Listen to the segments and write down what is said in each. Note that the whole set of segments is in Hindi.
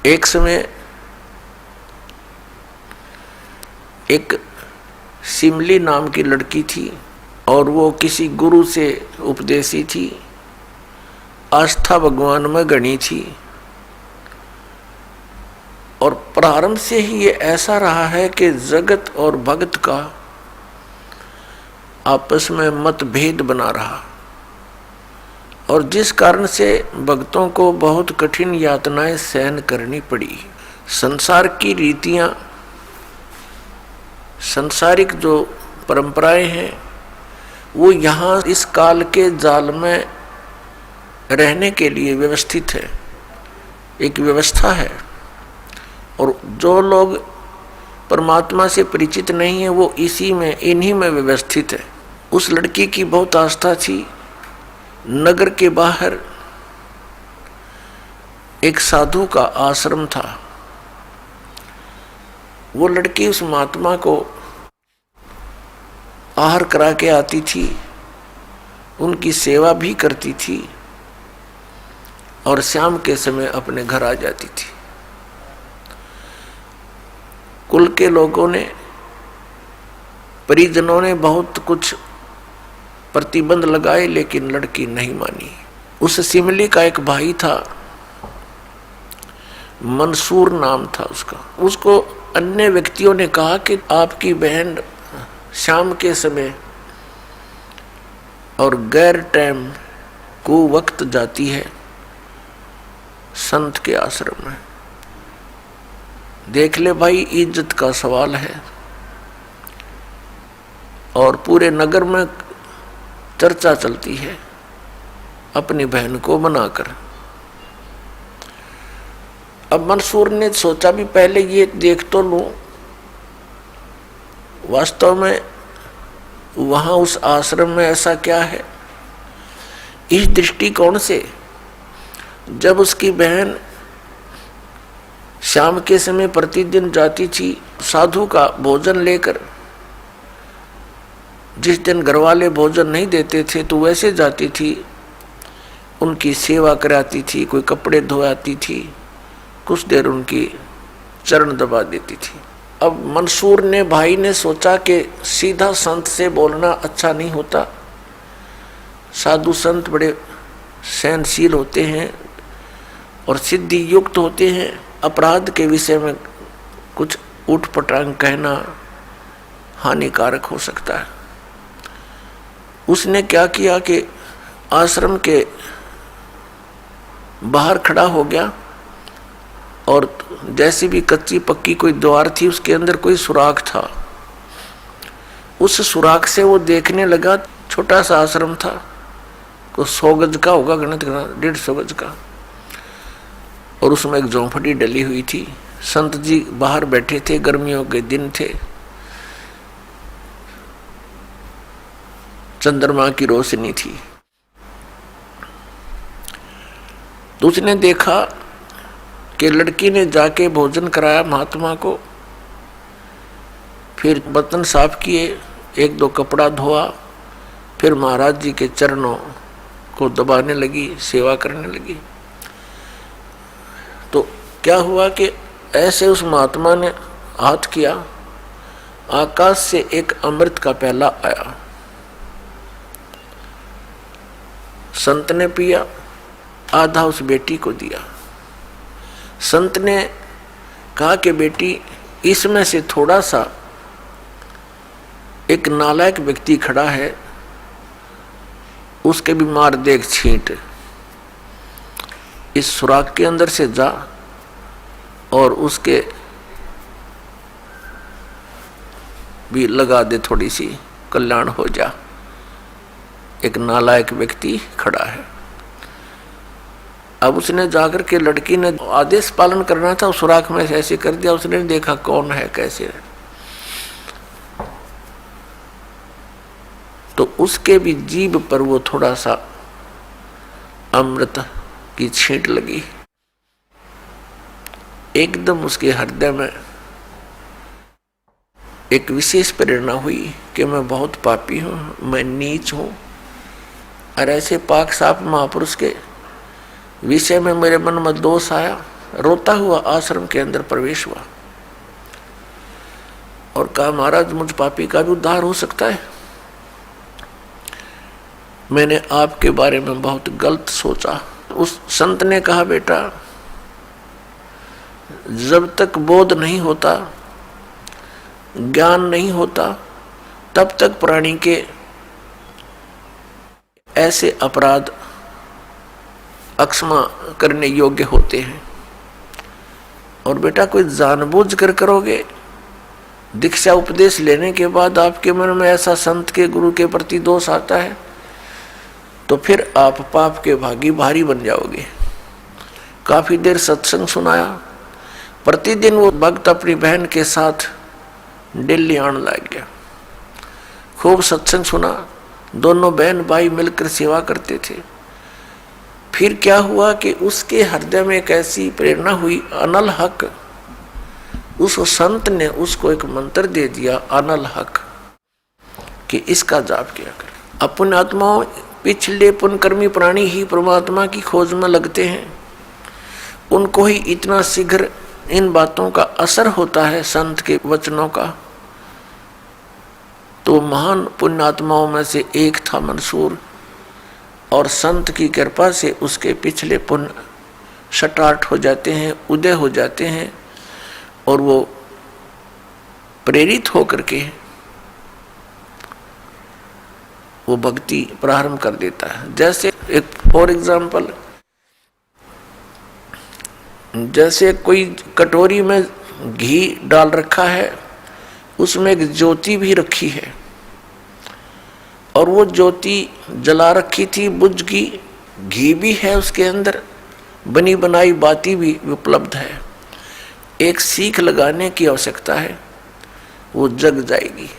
एक समय एक सिमली नाम की लड़की थी और वो किसी गुरु से उपदेशी थी, आस्था भगवान में गणी थी। और प्रारंभ से ही ये ऐसा रहा है कि जगत और भक्त का आपस में मतभेद बना रहा, और जिस कारण से भक्तों को बहुत कठिन यातनाएं सहन करनी पड़ी। संसार की रीतियां, सांसारिक जो परंपराएं हैं, वो यहाँ इस काल के जाल में रहने के लिए व्यवस्थित है, एक व्यवस्था है। और जो लोग परमात्मा से परिचित नहीं है वो इसी में, इन्हीं में व्यवस्थित है। उस लड़की की बहुत आस्था थी। नगर के बाहर एक साधु का आश्रम था। वो लड़की उस महात्मा को आहार करा के आती थी, उनकी सेवा भी करती थी और शाम के समय अपने घर आ जाती थी। कुल के लोगों ने, परिजनों ने बहुत कुछ प्रतिबंध लगाए, लेकिन लड़की नहीं मानी। उस सिमली का एक भाई था, मंसूर नाम था उसका। उसको अन्य व्यक्तियों ने कहा कि आपकी बहन शाम के समय और गैर टाइम को वक्त जाती है संत के आश्रम में। देख ले भाई, इज्जत का सवाल है। और पूरे नगर में चर्चा चलती है अपनी बहन को बनाकर। अब मंसूर ने सोचा भी पहले ये देख तो लूं, वास्तव में वहां उस आश्रम में ऐसा क्या है। इस दृष्टिकोण से जब उसकी बहन शाम के समय प्रतिदिन जाती थी साधु का भोजन लेकर, जिस दिन घरवाले भोजन नहीं देते थे तो वैसे जाती थी, उनकी सेवा कराती थी, कोई कपड़े धोआती थी, कुछ देर उनकी चरण दबा देती थी। अब मंसूर ने, भाई ने सोचा कि सीधा संत से बोलना अच्छा नहीं होता। साधु संत बड़े सहनशील होते हैं और सिद्धि युक्त होते हैं। अपराध के विषय में कुछ उठपटांग कहना हानिकारक हो सकता है। उसने क्या किया कि आश्रम के बाहर खड़ा हो गया और जैसी भी कच्ची पक्की कोई द्वार थी उसके अंदर कोई सुराख था। उस सुराख से वो देखने लगा। छोटा सा आश्रम था, को 100 गज का होगा, गणित 150 गज का, और उसमें एक झोंपड़ी डली हुई थी। संत जी बाहर बैठे थे, गर्मियों के दिन थे, चंद्रमा की रोशनी थी। तो उसने देखा कि लड़की ने जाके भोजन कराया महात्मा को, फिर बर्तन साफ किए, 1-2 कपड़ा धोआ, फिर महाराज जी के चरणों को दबाने लगी, सेवा करने लगी। तो क्या हुआ कि ऐसे उस महात्मा ने हाथ किया, आकाश से एक अमृत का प्याला आया। संत ने पिया, आधा उस बेटी को दिया। संत ने कहा कि बेटी, इसमें से थोड़ा सा, एक नालायक व्यक्ति खड़ा है, उसके भी मार देख छींट, इस सुराख के अंदर से जा और उसके भी लगा दे, थोड़ी सी कल्याण हो जा। एक नालायक व्यक्ति खड़ा है। अब उसने जाकर के, लड़की ने आदेश पालन करना था, उस सुराख में ऐसे कर दिया। उसने देखा कौन है, कैसे है, तो उसके भी जीभ पर वो थोड़ा सा अमृत की छींट लगी। एकदम उसके हृदय में एक विशेष प्रेरणा हुई कि मैं बहुत पापी हूं, मैं नीच हूं, और ऐसे पाक साफ महापुरुष के विषय में मेरे मन में दोष आया। रोता हुआ आश्रम के अंदर प्रवेश हुआ और कहा, महाराज मुझ पापी का भी उद्धार हो सकता है। मैंने आपके बारे में बहुत गलत सोचा। उस संत ने कहा, बेटा जब तक बोध नहीं होता, ज्ञान नहीं होता, तब तक प्राणी के ऐसे अपराध अक्षमा करने योग्य होते हैं। और बेटा कोई जानबूझ कर करोगे, दीक्षा उपदेश लेने के बाद आपके मन में ऐसा संत के गुरु के प्रति दोष आता है तो फिर आप पाप के भारी बन जाओगे। काफी देर सत्संग सुनाया। प्रतिदिन वो भक्त अपनी बहन के साथ दिल्ली आने लग गया। खूब सत्संग सुना, दोनों बहन भाई मिलकर सेवा करते थे। फिर क्या हुआ कि उसके हृदय में एक ऐसी प्रेरणा हुई, अनल हक। उस संत ने उसको एक मंत्र दे दिया, अनल हक, कि इसका जाप किया कर। अपने आत्माओं पिछले पुण्यकर्मी प्राणी ही परमात्मा की खोज में लगते हैं। उनको ही इतना शीघ्र इन बातों का असर होता है, संत के वचनों का। तो महान पुण्यात्माओं में से एक था मंसूर, और संत की कृपा से उसके पिछले पुण्य स्टार्ट हो जाते हैं, उदय हो जाते हैं, और वो प्रेरित होकर के वो भक्ति प्रारंभ कर देता है। जैसे एक फॉर एग्जाम्पल, जैसे कोई कटोरी में घी डाल रखा है, उसमें एक ज्योति भी रखी है, और वो ज्योति जला रखी थी, बुझ गई, घी भी है उसके अंदर, बनी बनाई बाती भी उपलब्ध है। एक सीख लगाने की आवश्यकता है, वो जग जाएगी।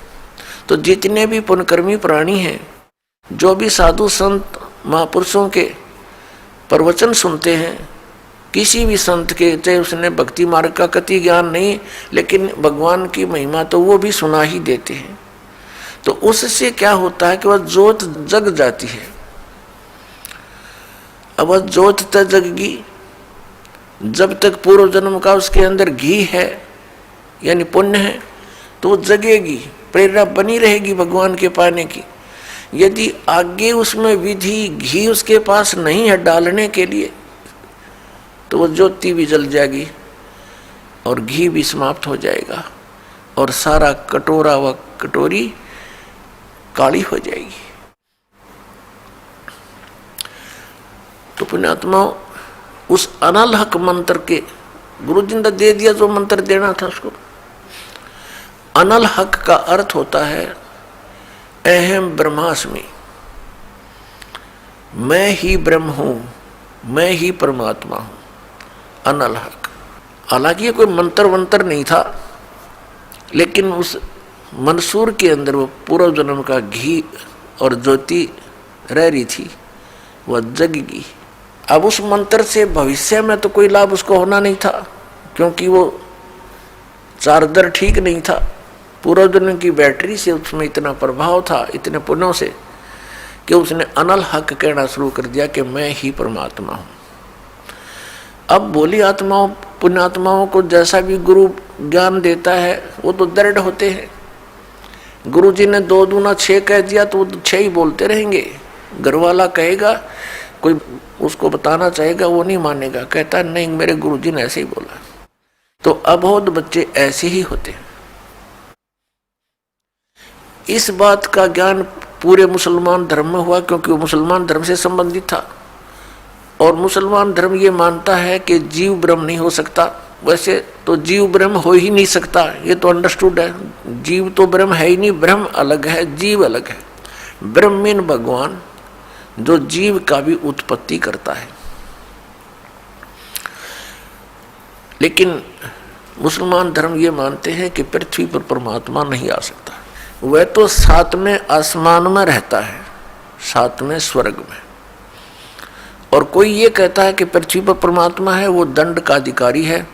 तो जितने भी पुण्यकर्मी प्राणी हैं, जो भी साधु संत महापुरुषों के प्रवचन सुनते हैं, किसी भी संत के, चाहे उसने भक्ति मार्ग का कति ज्ञान नहीं, लेकिन भगवान की महिमा तो वो भी सुना ही देते हैं। तो उससे क्या होता है कि वह ज्योत जग जाती है। अब वह ज्योत तक जगगी, जब तक पूर्व जन्म का उसके अंदर घी है यानी पुण्य है, तो जगेगी, प्रेरणा बनी रहेगी भगवान के पाने की। यदि आगे उसमें विधि घी उसके पास नहीं है डालने के लिए, तो वो ज्योति भी जल जाएगी और घी भी समाप्त हो जाएगा, और सारा कटोरा व कटोरी काली हो जाएगी। तो पुण्यात्मा उस अनल हक मंत्र के गुरु जी ने दे दिया, जो मंत्र देना था उसको। अनल हक का अर्थ होता है अहम ब्रह्मास्मि, मैं ही ब्रह्म हूं, मैं ही परमात्मा हूं, अनल हक। हालांकि ये कोई मंत्र वंत्र नहीं था, लेकिन उस मंसूर के अंदर वो पूर्व जन्म का घी और ज्योति रह रही थी, वह जगेगी। अब उस मंत्र से भविष्य में तो कोई लाभ उसको होना नहीं था, क्योंकि वो चार्जर ठीक नहीं था। पूर्व जन्म की बैटरी से उसमें इतना प्रभाव था, इतने पुण्यों से, कि उसने अनल हक कहना शुरू कर दिया कि मैं ही परमात्मा हूँ। अब भोली आत्माओं पुण्यात्माओं को जैसा भी गुरु ज्ञान देता है, वो तो दृढ़ होते हैं। गुरु जी ने 2 दूना 6 कह दिया तो वो 6 ही बोलते रहेंगे। घर वाला कहेगा, कोई उसको बताना चाहेगा, वो नहीं मानेगा, कहता नहीं मेरे गुरु जी ने ऐसे ही बोला। तो अबोध बच्चे ऐसे ही होते हैं। इस बात का ज्ञान पूरे मुसलमान धर्म में हुआ, क्योंकि वो मुसलमान धर्म से संबंधित था, और मुसलमान धर्म ये मानता है कि जीव ब्रह्म नहीं हो सकता। वैसे तो जीव ब्रह्म हो ही नहीं सकता, ये तो अंडरस्टूड है। जीव तो ब्रह्म है ही नहीं, ब्रह्म अलग है, जीव अलग है। ब्रह्म मीन भगवान, जो जीव का भी उत्पत्ति करता है। लेकिन मुसलमान धर्म ये मानते हैं कि पृथ्वी पर परमात्मा नहीं आ सकता। वह तो 7वें आसमान में रहता है, 7वें स्वर्ग में। और कोई ये कहता है कि पृथ्वी पर परमात्मा है, वो दंड का अधिकारी है,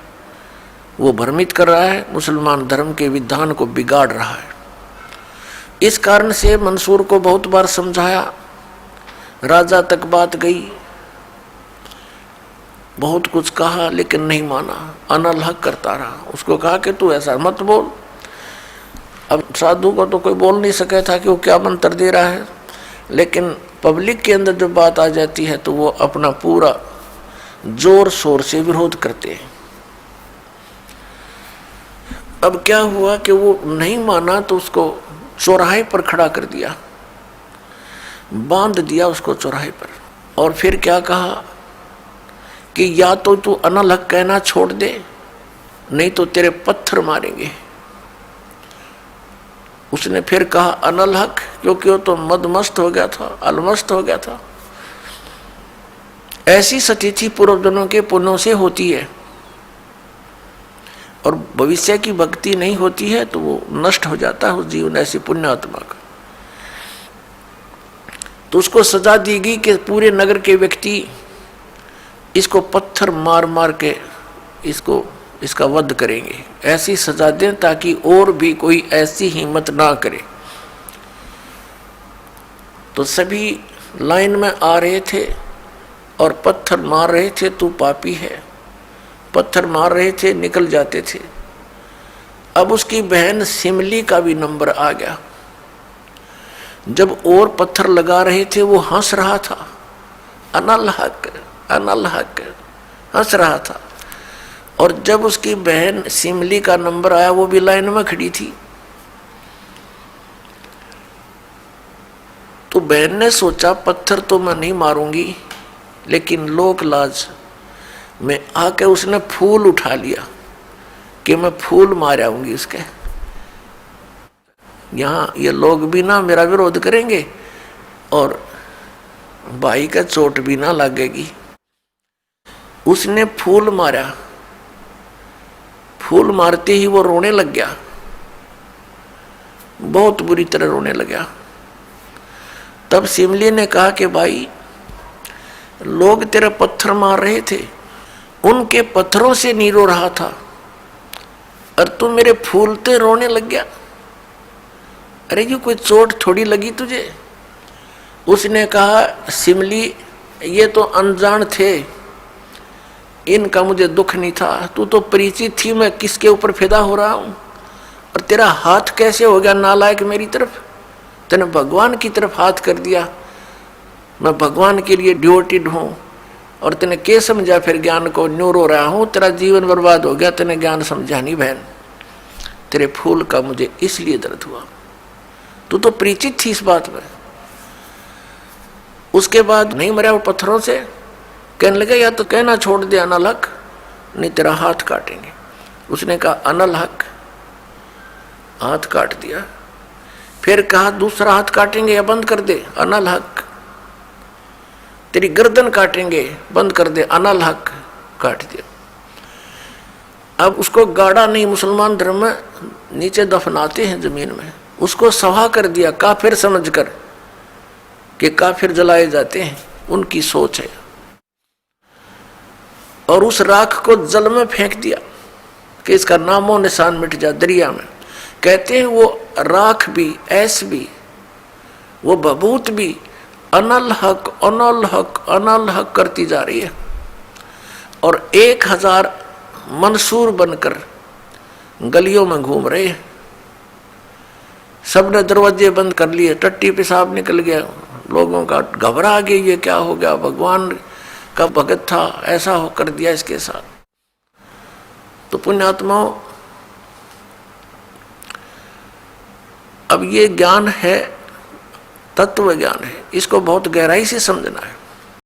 वो भ्रमित कर रहा है, मुसलमान धर्म के विधान को बिगाड़ रहा है। इस कारण से मंसूर को बहुत बार समझाया, राजा तक बात गई, बहुत कुछ कहा लेकिन नहीं माना, अनलहक करता रहा। उसको कहा कि तू ऐसा मत बोल। अब साधु को तो कोई बोल नहीं सका था कि वो क्या मंत्र दे रहा है, लेकिन पब्लिक के अंदर जब बात आ जाती है तो वो अपना पूरा जोर शोर से विरोध करते हैं। अब क्या हुआ कि वो नहीं माना तो उसको चौराहे पर खड़ा कर दिया, बांध दिया उसको चौराहे पर, और फिर क्या कहा कि या तो तू अनलहक कहना छोड़ दे, नहीं तो तेरे पत्थर मारेंगे। उसने फिर कहा अनलहक, क्योंकि वो तो मदमस्त हो गया था, अलमस्त हो गया था। ऐसी सतीथि पूर्वजनों के पुण्यों से होती है, और भविष्य की भक्ति नहीं होती है तो वो नष्ट हो जाता है उस जीवन ऐसी पुण्यात्मा का। तो उसको सजा दी गई कि पूरे नगर के व्यक्ति इसको पत्थर मार मार के इसका वध करेंगे। ऐसी सजा दें ताकि और भी कोई ऐसी हिम्मत ना करे। तो सभी लाइन में आ रहे थे और पत्थर मार रहे थे, तू पापी है, पत्थर मार रहे थे, निकल जाते थे। अब उसकी बहन सिमली का भी नंबर आ गया। जब और पत्थर लगा रहे थे वो हंस रहा था, अनलहक अनलहक हंस रहा था। और जब उसकी बहन सिमली का नंबर आया वो भी लाइन में खड़ी थी। तो बहन ने सोचा पत्थर तो मैं नहीं मारूंगी, लेकिन लोक लाज में आके उसने फूल उठा लिया कि मैं फूल मार आऊंगी उसके। यहाँ ये लोग भी ना मेरा विरोध करेंगे और भाई का चोट भी ना लगेगी। उसने फूल मारा, फूल मारते ही वो रोने लग गया, बहुत बुरी तरह रोने लगा। तब सिमली ने कहा कि भाई लोग तेरा पत्थर मार रहे थे, उनके पत्थरों से नहीं रो रहा था, और तू मेरे फूलते रोने लग गया। अरे ये कोई चोट थोड़ी लगी तुझे? उसने कहा सिमली ये तो अनजान थे, इनका मुझे दुख नहीं था, तू तो परिचित थी मैं किसके ऊपर फिदा हो रहा हूं, और तेरा हाथ कैसे हो गया नालायक मेरी तरफ? तूने भगवान की तरफ हाथ कर दिया, मैं भगवान के लिए डिवोटेड हूं, और तूने क्या समझा फिर ज्ञान को? न्यू रो रहा हूं, तेरा जीवन बर्बाद हो गया, तूने ज्ञान समझा नहीं बहन, तेरे फूल का मुझे इसलिए दर्द हुआ, तू तो परिचित थी इस बात में। उसके बाद नहीं मरा वो पत्थरों से, कहने लगे या तो कहना छोड़ दे अनलहक, नहीं तेरा हाथ काटेंगे। उसने कहा अनलहक, हाथ काट दिया। फिर कहा दूसरा हाथ काटेंगे या बंद कर दे, अनलहक। तेरी गर्दन काटेंगे, बंद कर दे, अनलहक, काट दिया। अब उसको गाड़ा नहीं, मुसलमान धर्म में नीचे दफनाते हैं जमीन में, उसको सवा कर दिया काफिर समझकर कि काफिर जलाए जाते हैं, उनकी सोच है। और उस राख को जल में फेंक दिया कि इसका नामो निशान मिट जा, दरिया में। कहते हैं वो राख भी, ऐस भी, वो बबूत भी अनलहक अनलहक अनलहक करती जा रही है। और 1000 मंसूर बनकर गलियों में घूम रहे हैं। सबने दरवाजे बंद कर लिए, टट्टी पेशाब निकल गया, लोगों का घबरा गया, ये क्या हो गया, भगवान का भगत था, ऐसा हो कर दिया इसके साथ। तो पुण्यात्माओं, अब ये ज्ञान है, तत्व ज्ञान है, इसको बहुत गहराई से समझना है।